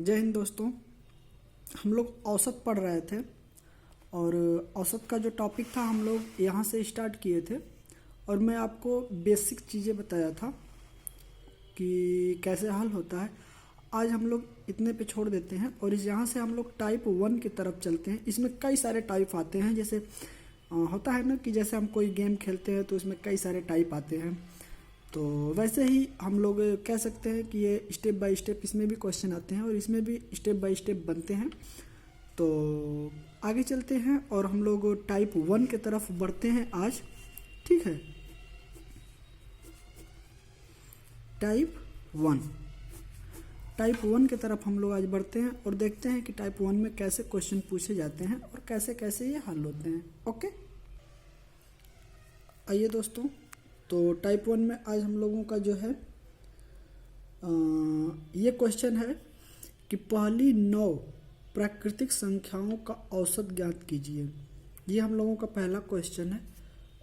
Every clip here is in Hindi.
जय हिंद दोस्तों। हम लोग औसत पढ़ रहे थे और औसत का जो टॉपिक था हम लोग यहाँ से स्टार्ट किए थे और मैं आपको बेसिक चीज़ें बताया था कि कैसे हल होता है। आज हम लोग इतने पे छोड़ देते हैं और इस यहाँ से हम लोग टाइप 1 की तरफ चलते हैं। इसमें कई सारे टाइप आते हैं, जैसे होता है ना कि जैसे हम कोई गेम खेलते हैं तो उसमें कई सारे टाइप आते हैं, तो वैसे ही हम लोग कह सकते हैं कि ये स्टेप बाय स्टेप इसमें भी क्वेश्चन आते हैं और इसमें भी स्टेप बाय स्टेप बनते हैं। तो आगे चलते हैं और हम लोग टाइप 1 की तरफ बढ़ते हैं आज। ठीक है, टाइप 1 की तरफ हम लोग आज बढ़ते हैं और देखते हैं कि टाइप 1 में कैसे क्वेश्चन पूछे जाते हैं और कैसे कैसे ये हल होते हैं। ओके, आइए दोस्तों, तो टाइप 1 में आज हम लोगों का जो है ये क्वेश्चन है कि पहली 9 प्राकृतिक संख्याओं का औसत ज्ञात कीजिए। ये हम लोगों का पहला क्वेश्चन है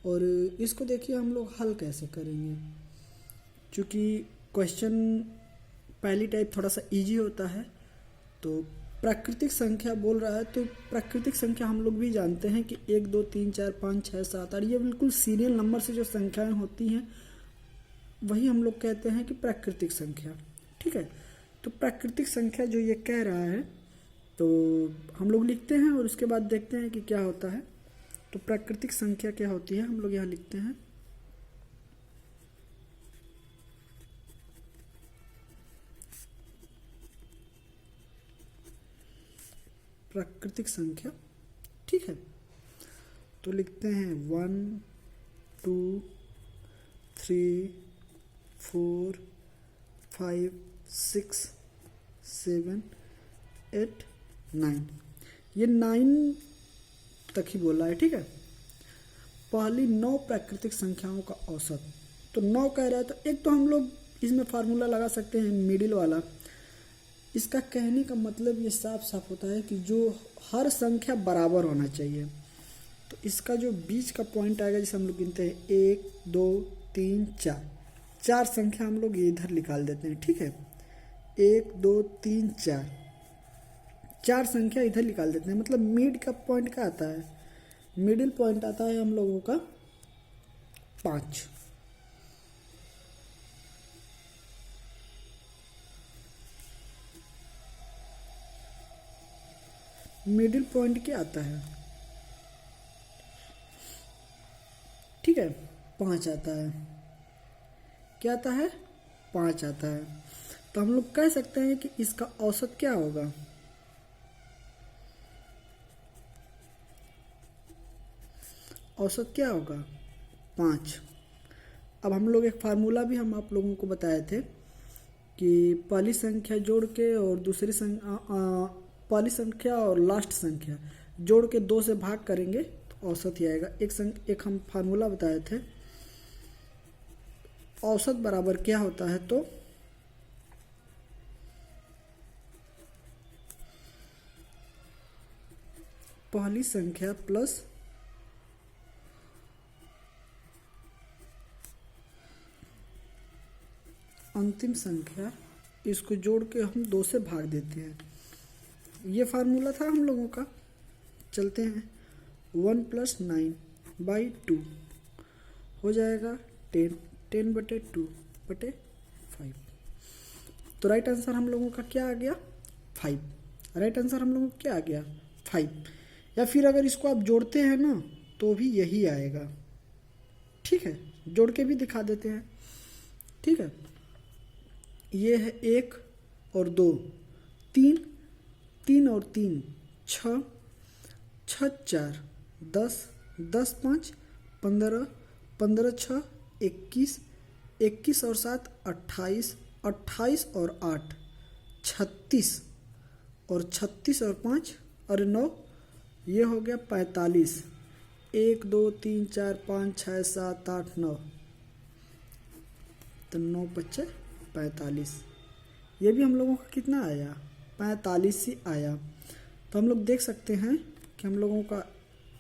और इसको देखिए हम लोग हल कैसे करेंगे। क्योंकि क्वेश्चन पहली टाइप थोड़ा सा इजी होता है, तो प्राकृतिक संख्या बोल रहा है तो प्राकृतिक संख्या हम लोग भी जानते हैं कि 1 2 3 4 5 6 7 8 ये बिल्कुल सीरियल नंबर से जो संख्याएं होती हैं वही हम लोग कहते हैं कि प्राकृतिक संख्या। ठीक है, तो प्राकृतिक संख्या जो ये कह रहा है तो हम लोग लिखते हैं और उसके बाद देखते हैं कि क्या होता है। तो प्राकृतिक संख्या क्या होती है हम लोग यहाँ लिखते हैं। प्राकृतिक संख्या, ठीक है, तो लिखते हैं 1 2 3 4 5 6 7 8 9, ये 9 तक ही बोला है। ठीक है, पहली 9 प्राकृतिक संख्याओं का औसत, तो 9 कह रहा है तो एक तो हम लोग इसमें फार्मूला लगा सकते हैं मिडिल वाला। इसका कहने का मतलब ये साफ साफ होता है कि जो हर संख्या बराबर होना चाहिए। तो इसका जो बीच का पॉइंट आएगा जैसे हम लोग गिनते हैं 1 2 3 4, 4 संख्या हम लोग इधर निकाल देते हैं। ठीक है, 1 2 3 4, 4 संख्या इधर निकाल देते हैं। मतलब मिड का पॉइंट क्या आता है, मिडिल पॉइंट आता है हम लोगों का 5। मिडिल पॉइंट क्या आता है, ठीक है, 5 आता है। क्या आता है, 5 आता है। तो हम लोग कह सकते हैं कि इसका औसत क्या होगा, औसत क्या होगा 5। अब हम लोग एक फार्मूला भी हम आप लोगों को बताए थे कि पहली संख्या जोड़ के और दूसरी पहली संख्या और लास्ट संख्या जोड़ के 2 से भाग करेंगे तो औसत ही आएगा। एक हम फार्मूला बताए थे, औसत बराबर क्या होता है, तो पहली संख्या प्लस अंतिम संख्या, इसको जोड़ के हम 2 से भाग देते हैं। ये फार्मूला था हम लोगों का। चलते हैं, 1 + 9/2 हो जाएगा 10, 10/2/5। तो राइट आंसर हम लोगों का क्या आ गया, 5। राइट आंसर हम लोगों का क्या आ गया, 5। या फिर अगर इसको आप जोड़ते हैं ना तो भी यही आएगा। ठीक है, जोड़ के भी दिखा देते हैं। ठीक है, ये है 1 और 2 3, 3 और 3 6, 6 4 10, 10 5 15, 15 6 21, 21 और 7 28, 28 और 8 36, और 36 और 5 और 9 ये हो गया 45। 1 2 3 4 5 6 7 8 9, तो 9 × 45। ये भी हम लोगों का कितना आया, 45 ही आया। तो हम लोग देख सकते हैं कि हम लोगों का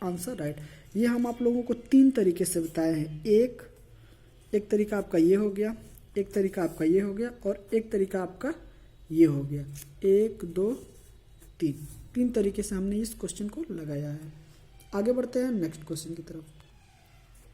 आंसर राइट। ये हम आप लोगों को 3 तरीके से बताए हैं। एक तरीका आपका ये हो गया, एक तरीका आपका ये हो गया और एक तरीका आपका ये हो गया 1 2 3। 3 तरीके से हमने इस क्वेश्चन को लगाया है। आगे बढ़ते हैं नेक्स्ट क्वेश्चन की तरफ।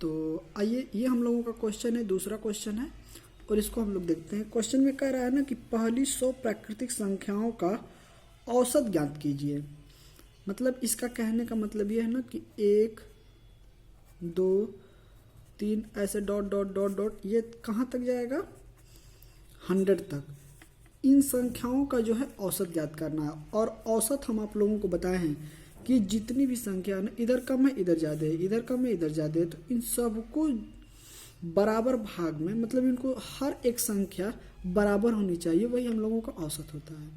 तो आइए, ये हम लोगों का क्वेश्चन है, दूसरा क्वेश्चन है और इसको हम लोग देखते हैं। क्वेश्चन में कह रहा है ना कि पहली 100 प्राकृतिक संख्याओं का औसत ज्ञात कीजिए। मतलब इसका कहने का मतलब ये है ना कि 1 2 3 ऐसे डॉट डॉट डॉट डॉट, ये कहाँ तक जाएगा? 100 तक। इन संख्याओं का जो है औसत ज्ञात करना है। और औसत हम आप लोगों को बताए हैं कि जितनी भी संख्या ना, इधर कम है इधर ज़्यादा है, इधर कम है इधर ज़्यादा है, तो इन सबको बराबर भाग में, मतलब इनको हर एक संख्या बराबर होनी चाहिए, वही हम लोगों का औसत होता है।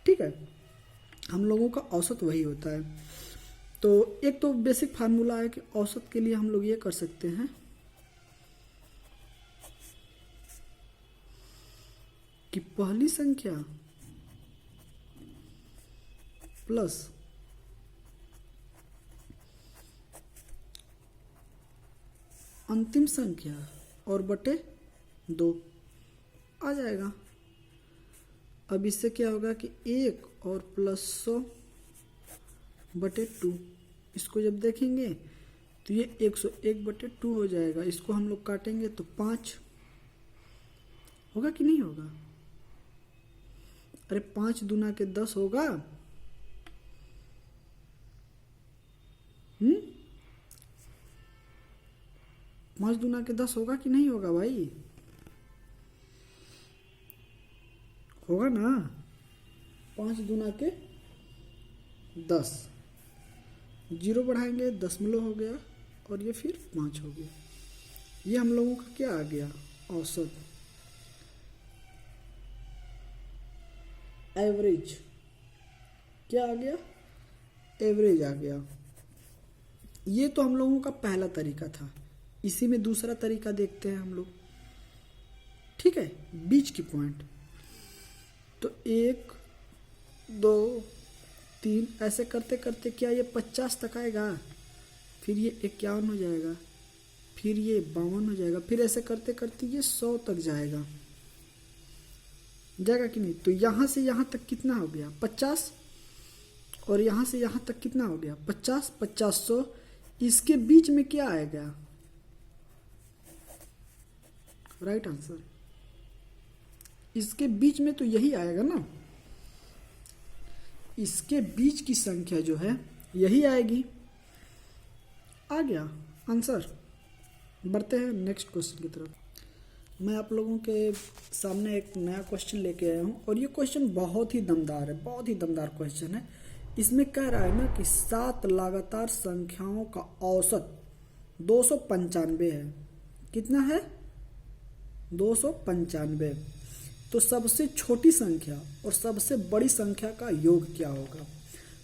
ठीक है, हम लोगों का औसत वही होता है। तो एक तो बेसिक फार्मूला है कि औसत के लिए हम लोग ये कर सकते हैं कि पहली संख्या प्लस अंतिम संख्या और बटे 2 आ जाएगा। अब इससे क्या होगा कि 1 और प्लस 100 बटे 2, इसको जब देखेंगे तो ये 101 बटे 2 हो जाएगा। इसको हम लोग काटेंगे तो 5 होगा कि नहीं होगा? अरे 5 दूना के 10 होगा। 5 दूना के 10 होगा कि नहीं होगा भाई? होगा ना। 5 दूना के 10, 0 बढ़ाएंगे, दशमलव हो गया और ये फिर 5 हो गया। ये हम लोगों का क्या आ गया? औसत, एवरेज। क्या आ गया? एवरेज आ गया। ये तो हम लोगों का पहला तरीका था। इसी में दूसरा तरीका देखते हैं हम लोग। ठीक है, बीच की पॉइंट। तो 1 2 3 ऐसे करते करते क्या ये 50 तक आएगा, फिर ये 51 हो जाएगा, फिर ये 52 हो जाएगा, फिर ऐसे करते करते ये 100 तक जाएगा कि नहीं? तो यहाँ से यहाँ तक कितना हो गया? 50। और यहाँ से यहाँ तक कितना हो गया? 50 50 100। इसके बीच में क्या आएगा? Right answer. इसके बीच में तो यही आएगा ना। इसके बीच की संख्या जो है यही आएगी। आ गया आंसर। बढ़ते हैं नेक्स्ट क्वेश्चन की तरफ। मैं आप लोगों के सामने एक नया क्वेश्चन लेके आया हूँ और ये क्वेश्चन बहुत ही दमदार है, बहुत ही दमदार क्वेश्चन है। इसमें कह रहा है ना कि 7 लगातार संख्याओं का औसत 295 है। कितना है? 295। तो सबसे छोटी संख्या और सबसे बड़ी संख्या का योग क्या होगा?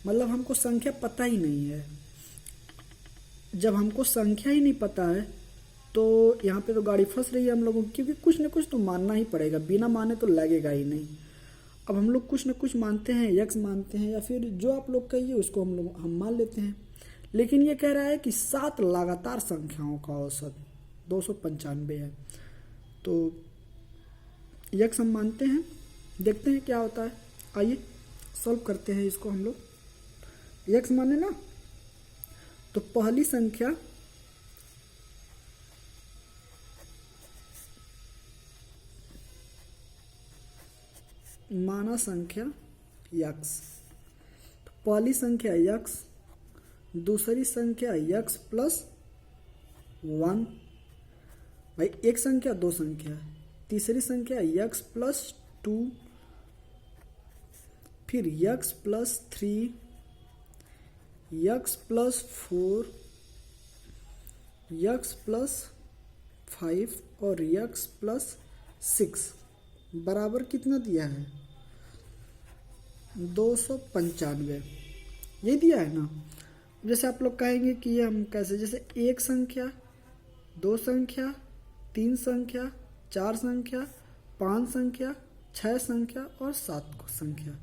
मतलब हमको संख्या पता ही नहीं है। जब हमको संख्या ही नहीं पता है तो यहाँ पे तो गाड़ी फंस रही है हम लोगों की, क्योंकि कुछ ना कुछ तो मानना ही पड़ेगा, बिना माने तो लगेगा ही नहीं। अब हम लोग कुछ ना कुछ मानते हैं, यक्स मानते हैं या फिर जो आप लोग कहिए उसको हम मान लेते हैं। लेकिन ये कह रहा है कि 7 लगातार संख्याओं का औसत 295 है। तो यक्स हम मानते हैं, देखते हैं क्या होता है। आइए सॉल्व करते हैं इसको हम लोग। यक्स माने ना, तो पहली संख्या माना संख्या यक्स। तो पहली संख्या यक्स, दूसरी संख्या यक्स प्लस 1। भाई एक संख्या दो संख्या। तीसरी संख्या यक्स प्लस 2, फिर x plus 3, x plus 4, x plus 5 और यक्स प्लस 6 बराबर कितना दिया है? 295। ये दिया है ना। जैसे आप लोग कहेंगे कि ये हम कैसे, जैसे एक संख्या, दो संख्या, तीन संख्या, चार संख्या, 5 संख्या, 6 संख्या और 7 संख्या।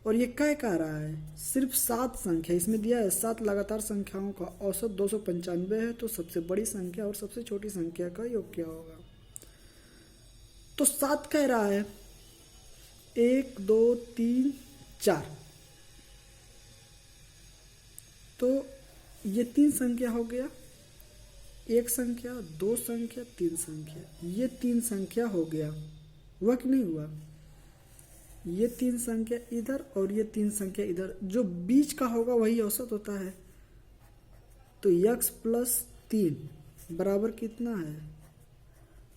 और ये क्या कह रहा है? सिर्फ 7 संख्या इसमें दिया है। 7 लगातार संख्याओं का औसत 295 है। तो सबसे बड़ी संख्या और सबसे छोटी संख्या का योग क्या होगा? तो 7 कह रहा है 1 2 3 4। तो ये 3 संख्या हो गया, 1 संख्या, 2 संख्या, 3 संख्या, ये 3 संख्या हो गया, हुआ कि नहीं हुआ? ये 3 संख्या इधर और ये 3 संख्या इधर, जो बीच का होगा वही औसत होता है। तो x प्लस 3 बराबर कितना है?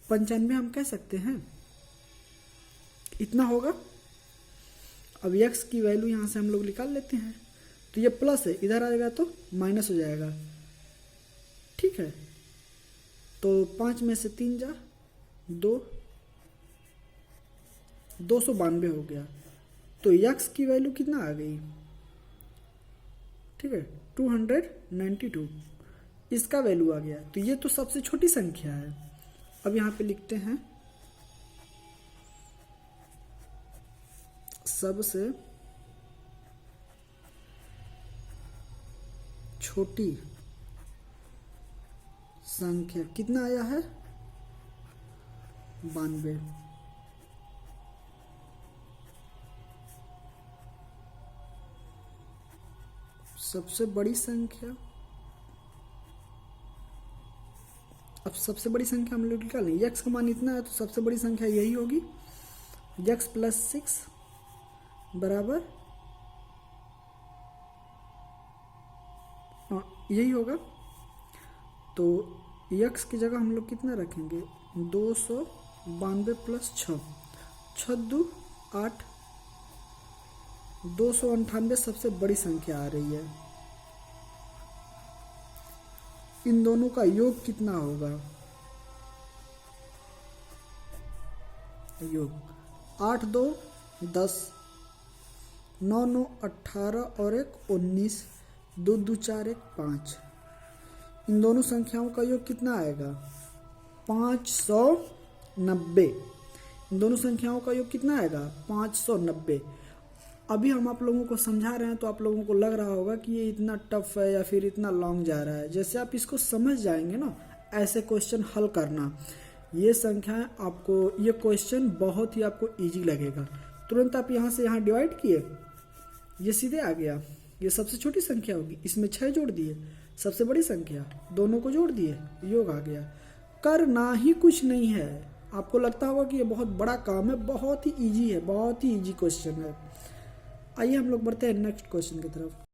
95 हम कह सकते हैं, इतना होगा। अब x की वैल्यू यहाँ से हम लोग निकाल लेते हैं। तो ये प्लस है, इधर आएगा तो माइनस हो जाएगा, ठीक है। तो 5 में से 3 जा 2, 292 हो गया। तो x की वैल्यू कितना आ गई? ठीक है, 292 इसका वैल्यू आ गया। तो ये तो सबसे छोटी संख्या है। अब यहाँ पे लिखते हैं सबसे छोटी संख्या कितना आया है? 92। सबसे बड़ी संख्या, अब सबसे बड़ी संख्या हम लोग निकालें। x का मान इतना है तो सबसे बड़ी संख्या यही होगी, x प्लस 6 बराबर यही होगा। तो x की जगह हम लोग कितना रखेंगे? 292 प्लस 6, 6 2 8, 298 सबसे बड़ी संख्या आ रही है। इन दोनों का योग कितना होगा? योग 8 2 10, 9 9 18 और 1 19, 2 2 4 1 5। इन दोनों संख्याओं का योग कितना आएगा? 590। इन दोनों संख्याओं का योग कितना आएगा? 590। अभी हम आप लोगों को समझा रहे हैं तो आप लोगों को लग रहा होगा कि ये इतना टफ है या फिर इतना लॉन्ग जा रहा है। जैसे आप इसको समझ जाएंगे ना, ऐसे क्वेश्चन हल करना, ये संख्याएं आपको, ये क्वेश्चन बहुत ही आपको इजी लगेगा। तुरंत आप यहाँ से यहाँ डिवाइड किए, ये सीधे आ गया, ये सबसे छोटी संख्या होगी, इसमें 6 जोड़ दिए, सबसे बड़ी संख्या, दोनों को जोड़ दिए, योग आ गया। करना ही कुछ नहीं है। आपको लगता होगा कि ये बहुत बड़ा काम है, बहुत ही इजी है, बहुत ही इजी क्वेश्चन है। आइए हम लोग बढ़ते हैं नेक्स्ट क्वेश्चन की तरफ।